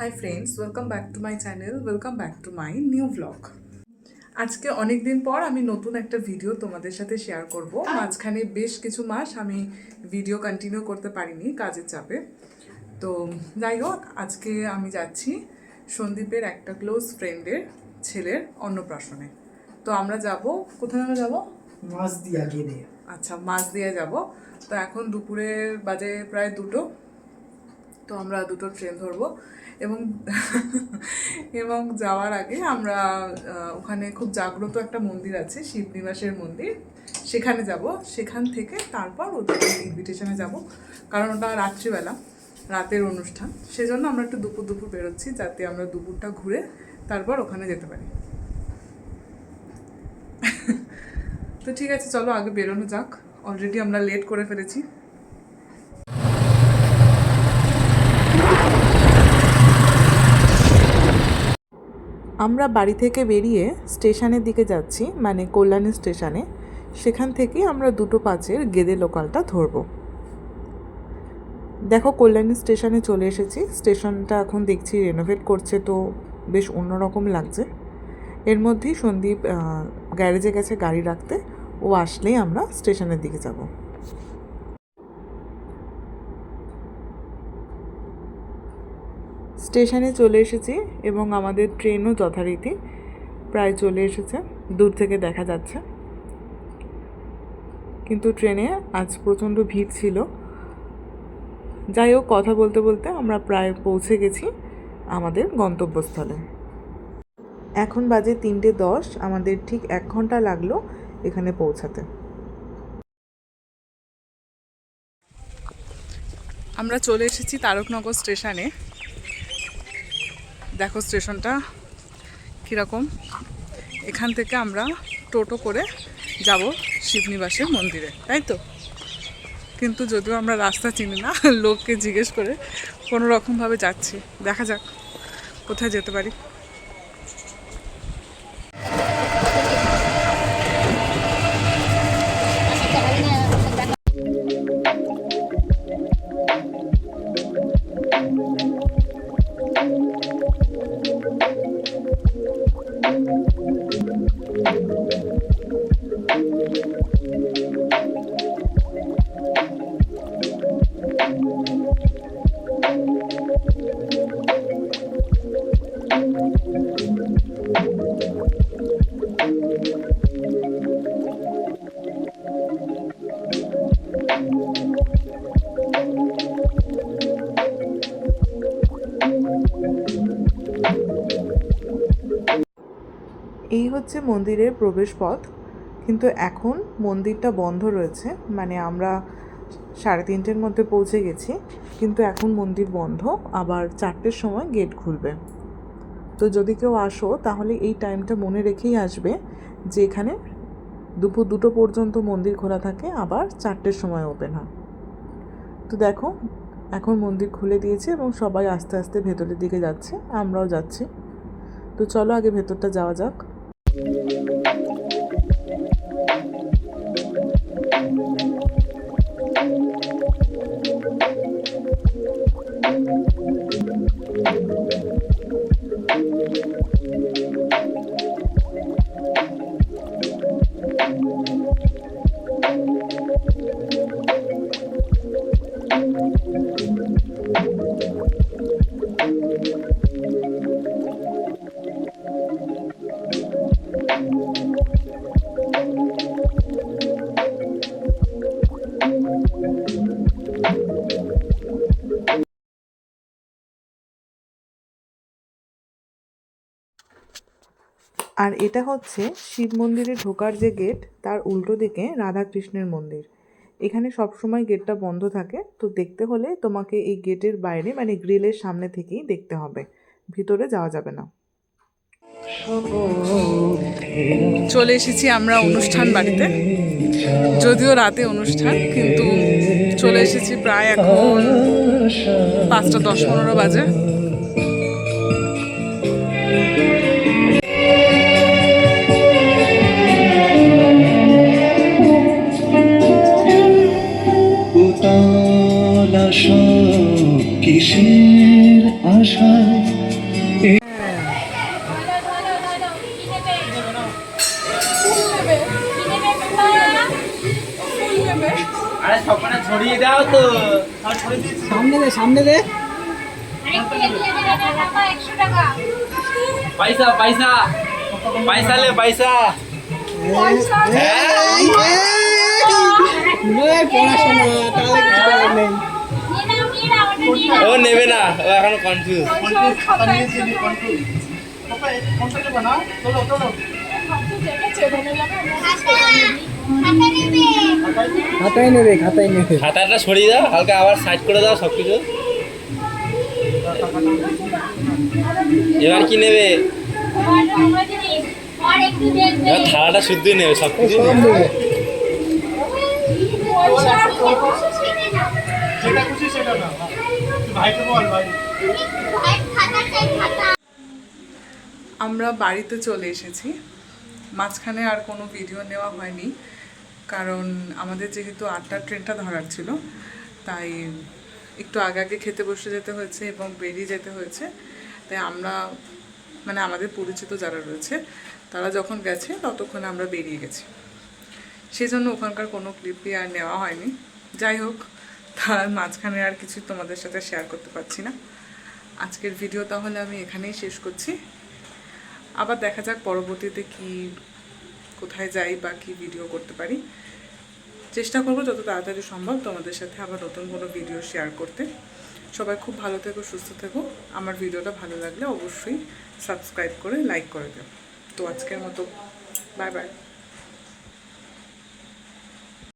Hi friends, welcome back to my channel, welcome back to my new blog. আজকে অনেক দিন পর আমি নতুন একটা ভিডিও তোমাদের সাথে শেয়ার করব। মাঝখানে বেশ কিছু মাস আমি ভিডিও কন্টিনিউ করতে পারিনি কাজের চাপে। তো যাই হোক, আজকে আমি যাচ্ছি সন্দীপের একটা ক্লোজ ফ্রেন্ডের ছেলের অন্নপ্রাশনে। তো আমরা যাব, কোথায় আমরা যাব? মাছদিয়া গেলে। আচ্ছা, মাছদিয়া যাব। তো এখন দুপুরের বাজে প্রায় 2টো। তো আমরা 2টো ট্রেন ধরবো এবং এবং যাওয়ার আগে আমরা ওখানে খুব জাগ্রত একটা মন্দির আছে, শিবনিবাসের মন্দির, সেখানে যাব। সেখান থেকে তারপর ওদের ইনভিটেশনে যাব, কারণ ওটা রাত্রিবেলা, রাতের অনুষ্ঠান। সেজন্য আমরা একটু দুপুর বেরোচ্ছি, যাতে আমরা দুপুরটা ঘুরে তারপর ওখানে যেতে পারি। তো ঠিক আছে, চলো আগে বেরোনো যাক। অলরেডি আমরা লেট করে ফেলেছি। আমরা বাড়ি থেকে বেরিয়ে স্টেশনের দিকে যাচ্ছি, মানে কল্যাণী স্টেশনে। সেখান থেকে আমরা 2:05 গেদে লোকালটা ধরব। দেখো, কল্যাণী স্টেশনে চলে এসেছি। স্টেশনটা এখন দেখছি রেনোভেট করছে, তো বেশ অন্যরকম লাগছে। এর মধ্যেই সন্দীপ গ্যারেজে গেছে গাড়ি রাখতে। ও আসলেই আমরা স্টেশনের দিকে যাব। স্টেশনে চলে এসেছি এবং আমাদের ট্রেনও যথারীতি প্রায় চলে এসেছে, দূর থেকে দেখা যাচ্ছে। কিন্তু ট্রেনে আজ প্রচণ্ড ভিড় ছিল। যাই হোক, কথা বলতে বলতে আমরা প্রায় পৌঁছে গেছি আমাদের গন্তব্যস্থলে। এখন বাজে 3:10, আমাদের ঠিক 1 ঘন্টা লাগলো এখানে পৌঁছাতে। আমরা চলে এসেছি তারকনগর স্টেশনে। দেখো স্টেশনটা কীরকম। এখান থেকে আমরা টোটো করে যাব শিবনিবাসের মন্দিরে, তাই তো? কিন্তু যদিও আমরা রাস্তা চিনি না, লোককে জিজ্ঞেস করে কোনো রকমভাবে যাচ্ছি। দেখা যাক কোথায় যেতে পারি। এই হচ্ছে মন্দিরের প্রবেশ পথ, কিন্তু এখন মন্দিরটা বন্ধ রয়েছে। মানে আমরা 3:30-র মধ্যে পৌঁছে গেছি, কিন্তু এখন মন্দির বন্ধ। আবার 4টের সময় গেট খুলবে। তো যদি কেউ আসো তাহলে এই টাইমটা মনে রেখেই আসবে যে এখানে দুপুর 2টো পর্যন্ত মন্দির খোলা থাকে, আবার 4টের সময় ওপেন হয়। তো দেখো, এখন মন্দির খুলে দিয়েছে এবং সবাই আস্তে আস্তে ভেতরের দিকে যাচ্ছে, আমরাও যাচ্ছি। তো চলো আগে ভেতরটা যাওয়া যাক। আর এটা হচ্ছে শিব মন্দিরে ঢোকার যে গেট, তার উল্টো দিকে রাধাকৃষ্ণের মন্দির। এখানে সবসময় গেটটা বন্ধ থাকে, তো দেখতে হলে তোমাকে এই গেটের বাইরে, মানে গ্রিলের সামনে থেকেই দেখতে হবে, ভিতরে যাওয়া যাবে না। চলে এসেছি আমরা অনুষ্ঠান বাড়িতে। যদিও রাতে অনুষ্ঠান, কিন্তু চলে এসেছি প্রায় এখন 5:10-15 বাজে। কিসের আশায় ছড়িয়ে দাও তো। সামনে দে পয়সা পয়সা পয়সা লে পয়সা। পড়াশোনা তাহলে কিছু করার নেই। ও নেবে না, ও এখন কনফিউজ। খাতায় নেবে খাতাটা সরিয়ে দাও হালকা, আবার সাইড করে দাও সব কিছু। এবার কি নেবে? এবার থালাটা শুদ্ধই নেবে, সব কিছু সব নেবে। নেবে। যেটা খুশি সেটা না, ভাইকে বল ভাই। আমরা বাড়িতে চলে এসেছি। মাঝখানে আর কোনো ভিডিও নেওয়া হয়নি, কারণ আমাদের যেহেতু 8টার ট্রেনটা ধরার ছিল, তাই একটু আগে আগে খেতে বসে যেতে হয়েছে এবং বেরিয়ে যেতে হয়েছে। তাই আমরা মানে আমাদের পরিচিত যারা রয়েছে তারা যখন গেছে ততক্ষণে আমরা বেরিয়ে গেছি, সেই জন্য ওখানকার কোনো ক্লিপই আর নেওয়া হয়নি। যাই হোক, তার মাঝখানে আর কিছু তোমাদের সাথে শেয়ার করতে পারছি না। আজকের ভিডিও তাহলে আমি এখানেই শেষ করছি। আবার দেখা যাক পরবর্তীতে কি কোথায় যাই বা কী ভিডিও করতে পারি। চেষ্টা করবো যত তাড়াতাড়ি সম্ভব তোমাদের সাথে আবার নতুন কোনো ভিডিও শেয়ার করতে। সবাই খুব ভালো থেকো, সুস্থ থেকো। আমার ভিডিওটা ভালো লাগলে অবশ্যই সাবস্ক্রাইব করে লাইক করে দেব। তো আজকের মতো বাই বাই।